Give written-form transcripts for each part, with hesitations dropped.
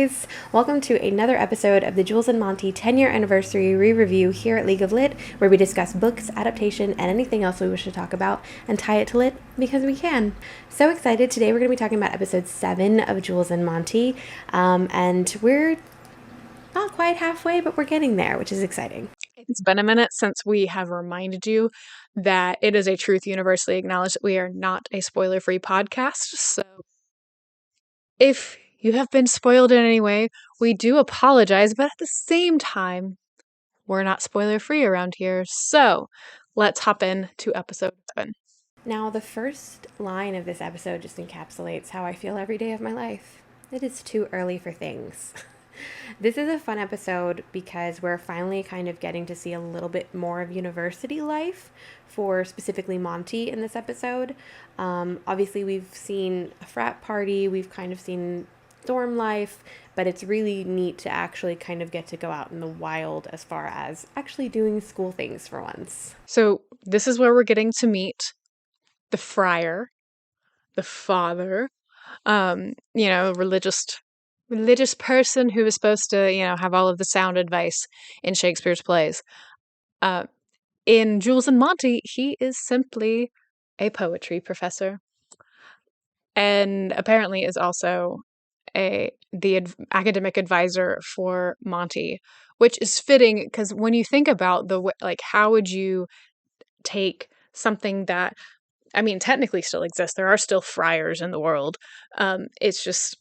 guys! Welcome to another episode of the Jules and Monty 10-year anniversary re-review here at League of Lit, where we discuss books, adaptation, and anything else we wish to talk about, and tie it to lit because we can. So excited! Today we're going to be talking about episode 7 of Jules and Monty, and we're not quite halfway, but we're getting there, which is exciting. It's been a minute since we have reminded you that it is a truth universally acknowledged that we are not a spoiler-free podcast. So if you have been spoiled in any way, we do apologize, but at the same time, we're not spoiler-free around here. So let's hop into episode 7. Now, the first line of this episode just encapsulates how I feel every day of my life. It is too early for things. This is a fun episode because we're finally kind of getting to see a little bit more of university life for specifically Monty in this episode. Obviously, we've seen a frat party, we've kind of seen dorm life, but it's really neat to actually kind of get to go out in the wild as far as actually doing school things for once. So this is where we're getting to meet the friar, the father, religious person who is supposed to, have all of the sound advice in Shakespeare's plays. In Jules and Monty, he is simply a poetry professor, and apparently is also the academic advisor for Monty, which is fitting because when you think about how would you take something that, I mean, technically still exists. There are still friars in the world. It's just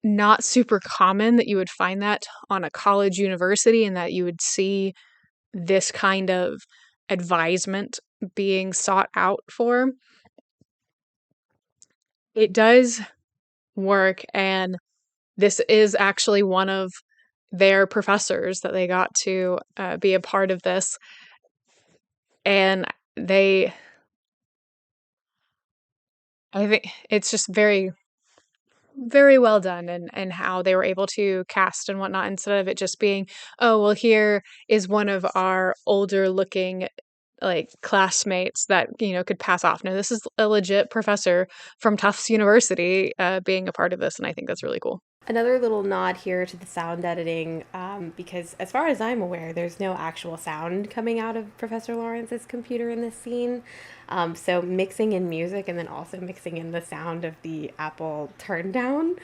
not super common that you would find that on a college university and that you would see this kind of advisement being sought out for. It does work, and this is actually one of their professors that they got to be a part of this. And I think it's just very, very well done, and how they were able to cast and whatnot, instead of it just being, oh, well, here is one of our older looking classmates that could pass off. No, this is a legit professor from Tufts University being a part of this, and I think that's really cool. Another little nod here to the sound editing, because as far as I'm aware, there's no actual sound coming out of Professor Lawrence's computer in this scene. So mixing in music and then also mixing in the sound of the Apple turn down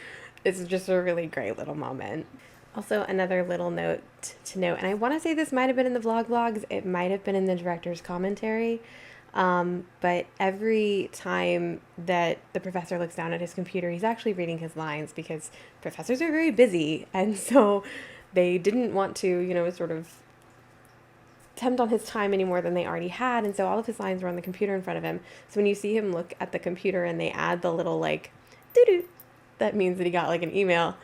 is just a really great little moment. Also, another little note to note, and I want to say this might have been in the vlogs, it might have been in the director's commentary, but every time that the professor looks down at his computer, he's actually reading his lines because professors are very busy, and so they didn't want to, sort of tempt on his time any more than they already had, and so all of his lines were on the computer in front of him. So when you see him look at the computer and they add the little doo-doo, that means that he got an email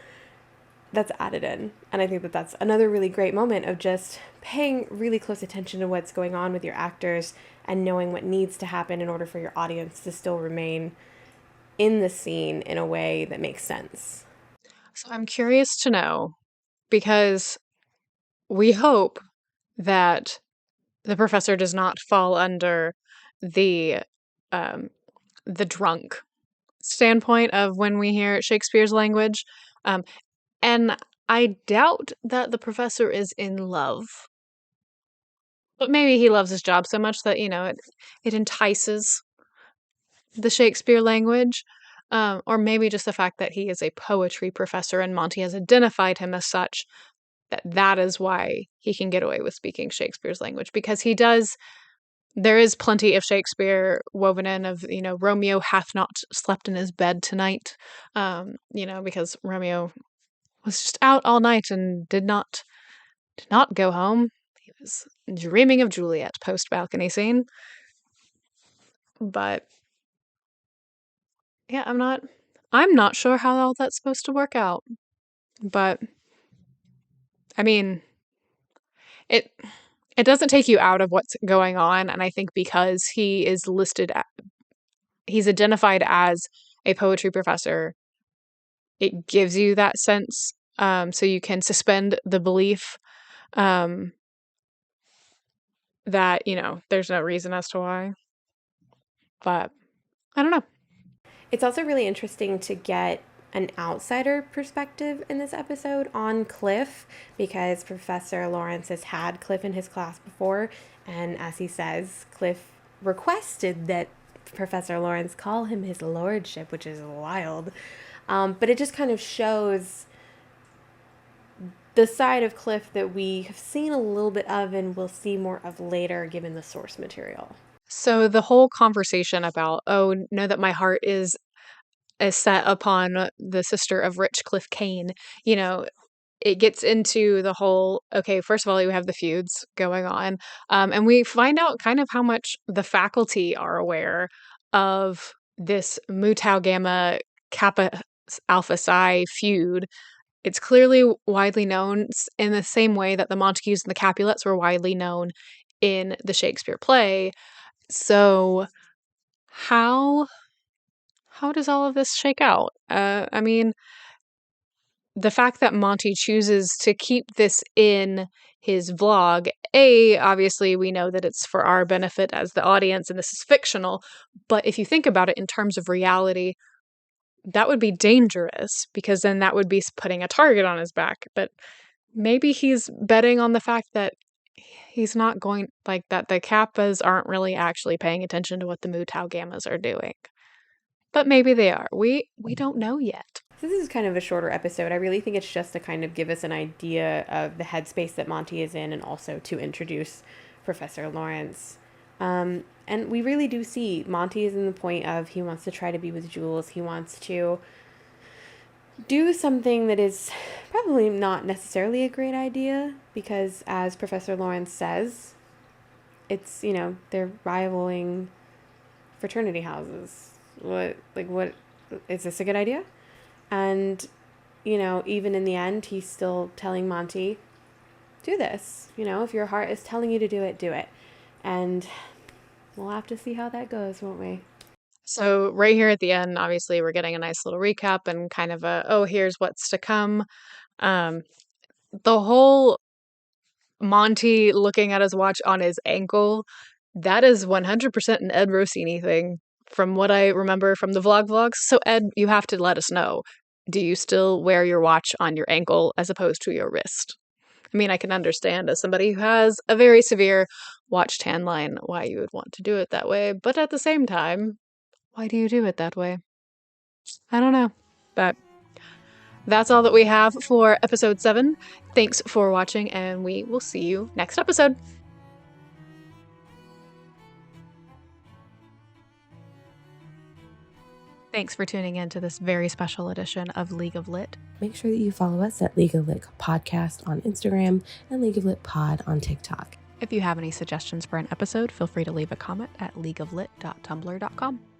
that's added in. And I think that that's another really great moment of just paying really close attention to what's going on with your actors and knowing what needs to happen in order for your audience to still remain in the scene in a way that makes sense. So I'm curious to know, because we hope that the professor does not fall under the drunk standpoint of when we hear Shakespeare's language. And I doubt that the professor is in love. But maybe he loves his job so much that, it entices the Shakespeare language. Or maybe just the fact that he is a poetry professor and Monty has identified him as such, that is why he can get away with speaking Shakespeare's language. Because there is plenty of Shakespeare woven in of, Romeo hath not slept in his bed tonight, because Romeo was just out all night and did not go home. He was dreaming of Juliet post-balcony scene. But yeah, I'm not sure how all that's supposed to work out. But I mean, it doesn't take you out of what's going on, and I think because he's identified as a poetry professor, it gives you that sense, so you can suspend the belief that, there's no reason as to why. But I don't know. It's also really interesting to get an outsider perspective in this episode on Cliff, because Professor Lawrence has had Cliff in his class before, and as he says, Cliff requested that Professor Lawrence call him his lordship, which is wild. But it just kind of shows the side of Cliff that we have seen a little bit of and will see more of later given the source material. So the whole conversation about, oh, know that my heart is set upon the sister of Rich Cliff Kane, you know, it gets into the whole, okay, first of all, you have the feuds going on. And we find out kind of how much the faculty are aware of this Mu Tau Gamma Kappa Alpha Psi feud. It's clearly widely known in the same way that the Montagues and the Capulets were widely known in the Shakespeare play. So how does all of this shake out? I mean, the fact that Monty chooses to keep this in his vlog, obviously we know that it's for our benefit as the audience and this is fictional, but if you think about it in terms of reality, that would be dangerous because then that would be putting a target on his back. But maybe he's betting on the fact that he's not going, like, that the Kappas aren't really actually paying attention to what the Mu Tau Gammas are doing. But maybe they are. We don't know yet. So this is kind of a shorter episode. I really think it's just to kind of give us an idea of the headspace that Monty is in and also to introduce Professor Lawrence. And we really do see Monty is in the point of he wants to try to be with Jules. He wants to do something that is probably not necessarily a great idea because, as Professor Lawrence says, it's, they're rivaling fraternity houses. What is this a good idea? And, even in the end, he's still telling Monty, do this. If your heart is telling you to do it, do it. And we'll have to see how that goes, won't we? So right here at the end, obviously, we're getting a nice little recap and kind of here's what's to come. The whole Monty looking at his watch on his ankle, that is 100% an Ed Rossini thing from what I remember from the vlogs. So Ed, you have to let us know. Do you still wear your watch on your ankle as opposed to your wrist? I mean, I can understand as somebody who has a very severe watch tan line why you would want to do it that way, but at the same time, why do you do it that way? I don't know. But that's all that we have for episode 7. Thanks for watching, and we will see you next episode. Thanks for tuning in to this very special edition of League of Lit. Make sure that you follow us at League of Lit Podcast on Instagram and League of Lit Pod on TikTok. If you have any suggestions for an episode, feel free to leave a comment at leagueoflit.tumblr.com.